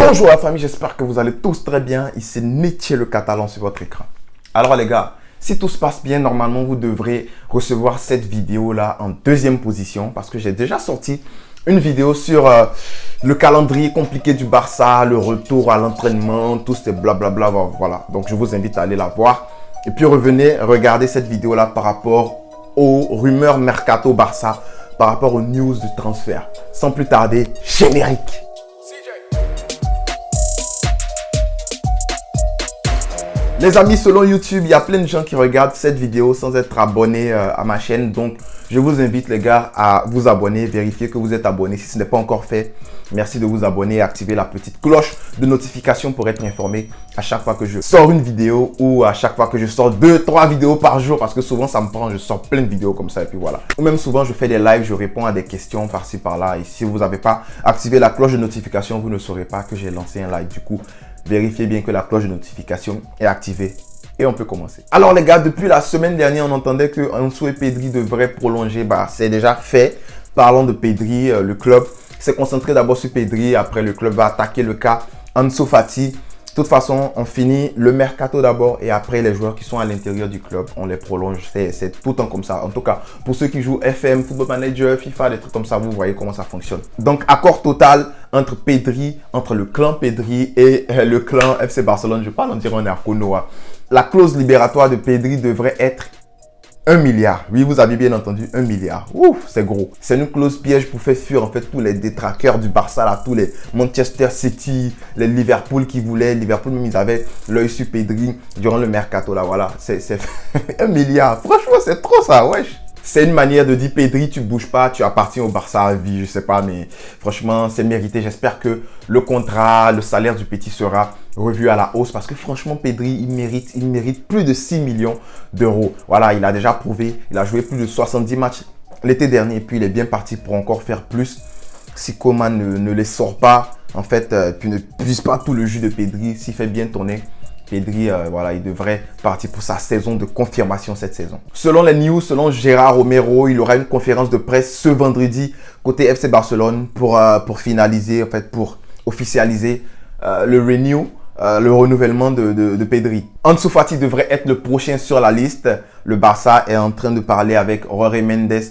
Bonjour la famille, j'espère que vous allez tous très bien. Ici Nietzsche le Catalan sur votre écran. Alors les gars, si tout se passe bien, normalement vous devrez recevoir cette vidéo là en deuxième position parce que j'ai déjà sorti une vidéo sur le calendrier compliqué du Barça, le retour à l'entraînement, tout ce blablabla. Voilà, donc je vous invite à aller la voir. Et puis revenez regarder cette vidéo là par rapport aux rumeurs Mercato Barça, par rapport aux news du transfert. Sans plus tarder, générique. Les amis, selon YouTube, il y a plein de gens qui regardent cette vidéo sans être abonnés à ma chaîne. Donc, je vous invite les gars à vous abonner, vérifier que vous êtes abonnés. Si ce n'est pas encore fait, merci de vous abonner et activer la petite cloche de notification pour être informé à chaque fois que je sors une vidéo ou à chaque fois que je sors 2-3 vidéos par jour. Parce que souvent, ça me prend, je sors plein de vidéos comme ça et puis voilà. Ou même souvent, je fais des lives, je réponds à des questions par-ci par-là. Et si vous n'avez pas activé la cloche de notification, vous ne saurez pas que j'ai lancé un live. Du coup, vérifiez bien que la cloche de notification est activée et on peut commencer. Alors les gars, depuis la semaine dernière, on entendait que Ansu et Pedri devraient prolonger. Bah, c'est déjà fait. Parlons de Pedri, le club s'est concentré d'abord sur Pedri. Après, le club va attaquer le cas Ansu Fati. De toute façon, on finit le mercato d'abord et après les joueurs qui sont à l'intérieur du club, on les prolonge. C'est tout le temps comme ça. En tout cas, pour ceux qui jouent FM, Football Manager, FIFA, des trucs comme ça, vous voyez comment ça fonctionne. Donc, accord total entre Pedri, entre le clan Pedri et le clan FC Barcelone. Je parle, on dirait on est à Konoha. La clause libératoire de Pedri devrait être 1 milliard. Oui, vous avez bien entendu, 1 milliard. Ouf, c'est gros. C'est une clause piège pour faire fuir en fait tous les détraqueurs du Barça, là, tous les Manchester City, les Liverpool qui voulaient. Liverpool, même ils avaient l'œil sur Pedri durant le mercato, là, voilà. C'est 1 milliard. Franchement, c'est trop ça, wesh. C'est une manière de dire Pedri, tu bouges pas, tu appartiens au Barça à vie, je sais pas, mais franchement, c'est mérité. J'espère que le contrat, le salaire du petit sera revu à la hausse parce que franchement, Pedri, il mérite plus de 6 millions d'euros. Voilà, il a déjà prouvé, il a joué plus de 70 matchs l'été dernier et puis il est bien parti pour encore faire plus. Si Koeman ne les sort pas, en fait, puis ne puise pas tout le jus de Pedri, s'il fait bien tourner, Pedri, voilà, il devrait partir pour sa saison de confirmation cette saison. Selon les news, selon Gérard Romero, il aura une conférence de presse ce vendredi côté FC Barcelone pour finaliser, en fait, pour officialiser le renouvellement de Pedri. Ansu Fati devrait être le prochain sur la liste. Le Barça est en train de parler avec Jorge Mendes.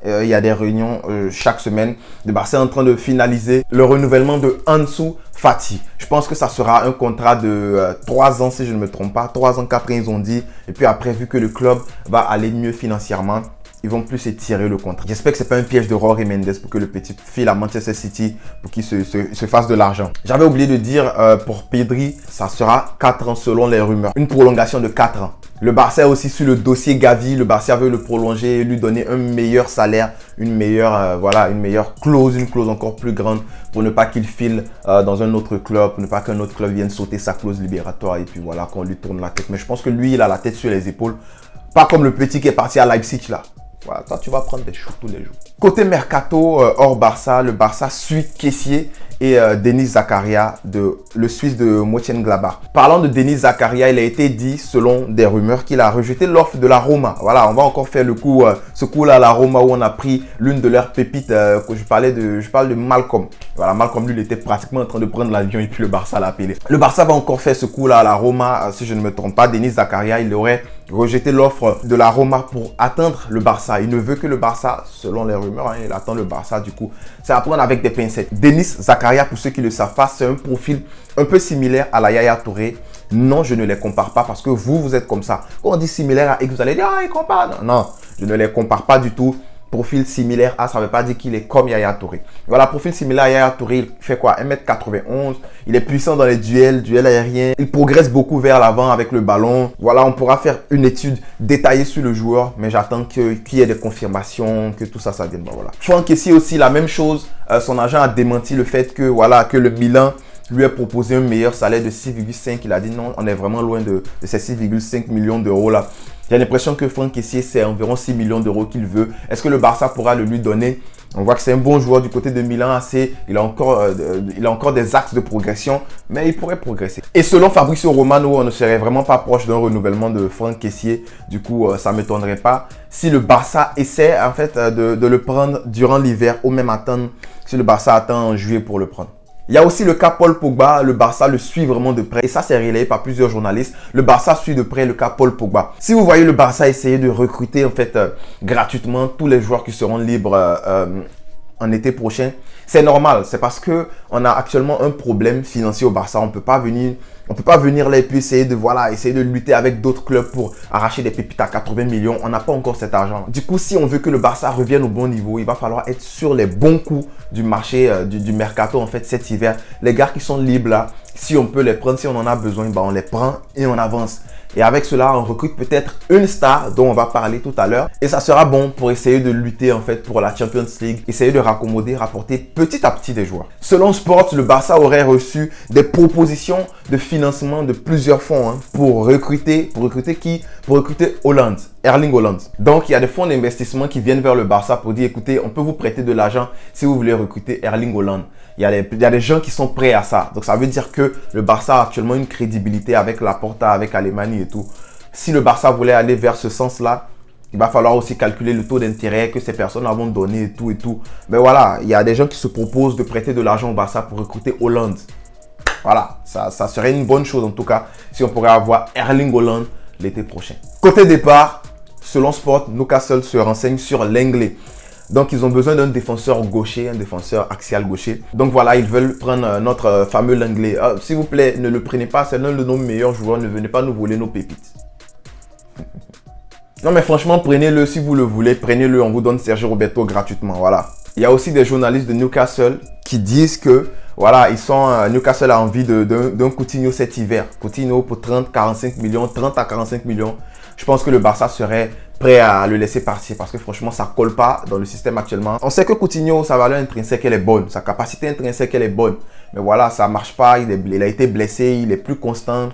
Il y a des réunions chaque semaine. Le Barça est en train de finaliser le renouvellement de Ansu Fati. Je pense que ça sera un contrat de 3 ans si je ne me trompe pas. 3 ans qu'après ils ont dit. Et puis après, vu que le club va aller mieux financièrement, ils vont plus étirer le contrat. J'espère que ce n'est pas un piège de Jorge Mendes pour que le petit file à Manchester City pour qu'il se fasse de l'argent. J'avais oublié de dire pour Pedri, ça sera 4 ans selon les rumeurs. Une prolongation de 4 ans. Le Barça est aussi sur le dossier Gavi. Le Barça veut le prolonger et lui donner un meilleur salaire, une meilleure clause, une clause encore plus grande pour ne pas qu'il file dans un autre club, pour ne pas qu'un autre club vienne sauter sa clause libératoire et puis voilà, qu'on lui tourne la tête. Mais je pense que lui, il a la tête sur les épaules. Pas comme le petit qui est parti à Leipzig là. Voilà, toi, tu vas prendre des choux tous les jours. Côté mercato, hors Barça, le Barça suit Kessié et Denis Zakaria, le Suisse de Mönchengladbach. Parlant de Denis Zakaria, il a été dit, selon des rumeurs, qu'il a rejeté l'offre de la Roma. Voilà, on va encore faire le coup, ce coup-là à la Roma où on a pris l'une de leurs pépites. Je parle de Malcolm. Voilà, Malcolm, lui, il était pratiquement en train de prendre l'avion et puis le Barça l'a appelé. Le Barça va encore faire ce coup-là à la Roma, si je ne me trompe pas. Denis Zakaria, il aurait rejeté l'offre de la Roma pour atteindre le Barça. Il ne veut que le Barça, selon les rumeurs, il attend le Barça. Du coup, c'est à prendre avec des pincettes. Denis Zakaria, pour ceux qui ne le savent pas, c'est un profil un peu similaire à la Yaya Touré. Non, je ne les compare pas parce que vous êtes comme ça. Quand on dit similaire à X, vous allez dire, ah, il compare. Non, je ne les compare pas du tout. Profil similaire à, ça ne veut pas dire qu'il est comme Yaya Touré. Voilà, profil similaire à Yaya Touré, il fait quoi? 1m91, il est puissant dans les duels aériens. Il progresse beaucoup vers l'avant avec le ballon. Voilà, on pourra faire une étude détaillée sur le joueur, mais j'attends qu'il y ait des confirmations, que tout ça vienne. Bon, voilà. Franck Kessié aussi, la même chose. Son agent a démenti le fait que, voilà, que le Milan lui a proposé un meilleur salaire de 6,5. Il a dit non, on est vraiment loin de ces 6,5 millions d'euros là. J'ai l'impression que Franck Kessié, c'est environ 6 millions d'euros qu'il veut. Est-ce que le Barça pourra le lui donner? On voit que c'est un bon joueur du côté de Milan AC. Il a encore des axes de progression, mais il pourrait progresser. Et selon Fabrizio Romano, on ne serait vraiment pas proche d'un renouvellement de Franck Kessié. Du coup, ça ne m'étonnerait pas si le Barça essaie en fait de le prendre durant l'hiver ou même attendre si le Barça attend en juillet pour le prendre. Il y a aussi le cas Paul Pogba, le Barça le suit vraiment de près et ça c'est relayé par plusieurs journalistes. Le Barça suit de près le cas Paul Pogba. Si vous voyez le Barça essayer de recruter en fait gratuitement tous les joueurs qui seront libres en été prochain, c'est normal. C'est parce que on a actuellement un problème financier au Barça. On peut pas venir là et puis essayer de lutter avec d'autres clubs pour arracher des pépites à 80 millions. On n'a pas encore cet argent. Du coup, si on veut que le Barça revienne au bon niveau, il va falloir être sur les bons coups du marché, du mercato en fait cet hiver. Les gars qui sont libres là, si on peut les prendre, si on en a besoin, on les prend et on avance. Et avec cela, on recrute peut-être une star dont on va parler tout à l'heure. Et ça sera bon pour essayer de lutter en fait pour la Champions League, essayer de raccommoder, rapporter petit à petit des joueurs. Selon Sport, le Barça aurait reçu des propositions de financement de plusieurs fonds pour recruter qui? Pour recruter Haaland, Erling Haaland. Donc, il y a des fonds d'investissement qui viennent vers le Barça pour dire, écoutez, on peut vous prêter de l'argent si vous voulez recruter Erling Haaland. Il y a des gens qui sont prêts à ça. Donc, ça veut dire que le Barça a actuellement une crédibilité avec Laporta, avec Alemany et tout. Si le Barça voulait aller vers ce sens-là, il va falloir aussi calculer le taux d'intérêt que ces personnes vont donner et tout et tout. Mais voilà, il y a des gens qui se proposent de prêter de l'argent au Barça pour recruter Haaland. Voilà, ça serait une bonne chose en tout cas si on pourrait avoir Erling Haaland l'été prochain. Côté départ, selon Sport, Newcastle se renseigne sur Lenglet. Donc, ils ont besoin d'un défenseur gaucher, un défenseur axial gaucher. Donc, voilà, ils veulent prendre notre fameux Lenglet. S'il vous plaît, ne le prenez pas, c'est l'un de nos meilleurs joueurs. Ne venez pas nous voler nos pépites. Non, mais franchement, prenez-le si vous le voulez. Prenez-le, on vous donne Sergio Roberto gratuitement. Voilà. Il y a aussi des journalistes de Newcastle qui disent que voilà, Newcastle a envie d'un Coutinho cet hiver. Coutinho pour 30 à 45 millions. Je pense que le Barça serait prêt à le laisser partir parce que franchement, ça ne colle pas dans le système actuellement. On sait que Coutinho, sa valeur intrinsèque, elle est bonne. Sa capacité intrinsèque, elle est bonne. Mais voilà, ça ne marche pas. Il a été blessé, il est plus constant.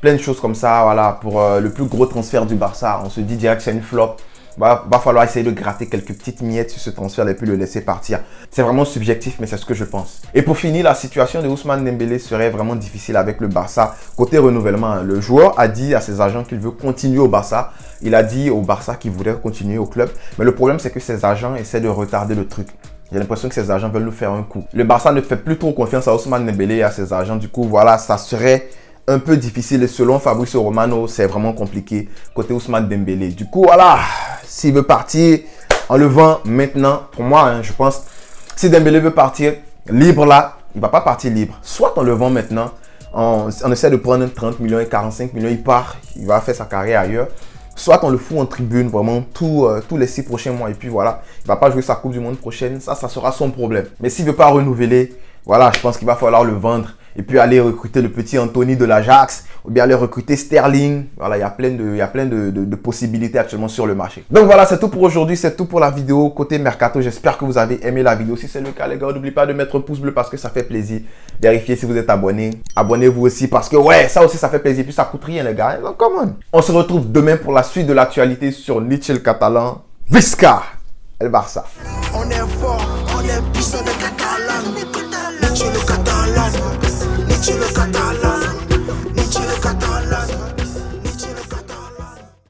Plein de choses comme ça, voilà, pour le plus gros transfert du Barça. On se dit direct que c'est une flop. Va falloir essayer de gratter quelques petites miettes sur ce transfert et puis le laisser partir. C'est vraiment subjectif, mais c'est ce que je pense. Et pour finir, la situation de Ousmane Dembélé serait vraiment difficile avec le Barça. Côté renouvellement, le joueur a dit à ses agents qu'il veut continuer au Barça. Il a dit au Barça qu'il voulait continuer au club. Mais le problème, c'est que ses agents essaient de retarder le truc. J'ai l'impression que ses agents veulent nous faire un coup. Le Barça ne fait plus trop confiance à Ousmane Dembélé et à ses agents. Du coup, voilà, ça serait un peu difficile. Et selon Fabrizio Romano, c'est vraiment compliqué côté Ousmane Dembélé. Du coup, voilà, s'il veut partir, en le vend maintenant. Pour moi, je pense, si Dembélé veut partir libre là, il ne va pas partir libre. Soit on le vend maintenant, on essaie de prendre 30 millions et 45 millions, il part, il va faire sa carrière ailleurs. Soit on le fout en tribune vraiment tous les 6 prochains mois et puis voilà, il ne va pas jouer sa Coupe du Monde prochaine. Ça sera son problème. Mais s'il ne veut pas renouveler, voilà, je pense qu'il va falloir le vendre et puis aller recruter le petit Anthony de l'Ajax ou bien aller recruter Sterling. Voilà, il y a plein de possibilités actuellement sur le marché. Donc voilà, c'est tout pour aujourd'hui, c'est tout pour la vidéo côté Mercato. J'espère que vous avez aimé la vidéo. Si c'est le cas, les gars, n'oubliez pas de mettre un pouce bleu parce que ça fait plaisir. Vérifiez si vous êtes abonné. Abonnez-vous aussi parce que ouais, ça aussi ça fait plaisir. Puis ça coûte rien les gars. Donc come on. On se retrouve demain pour la suite de l'actualité sur Nietzsche le Catalan. Visca, El Barça. On est fort, on est puissant.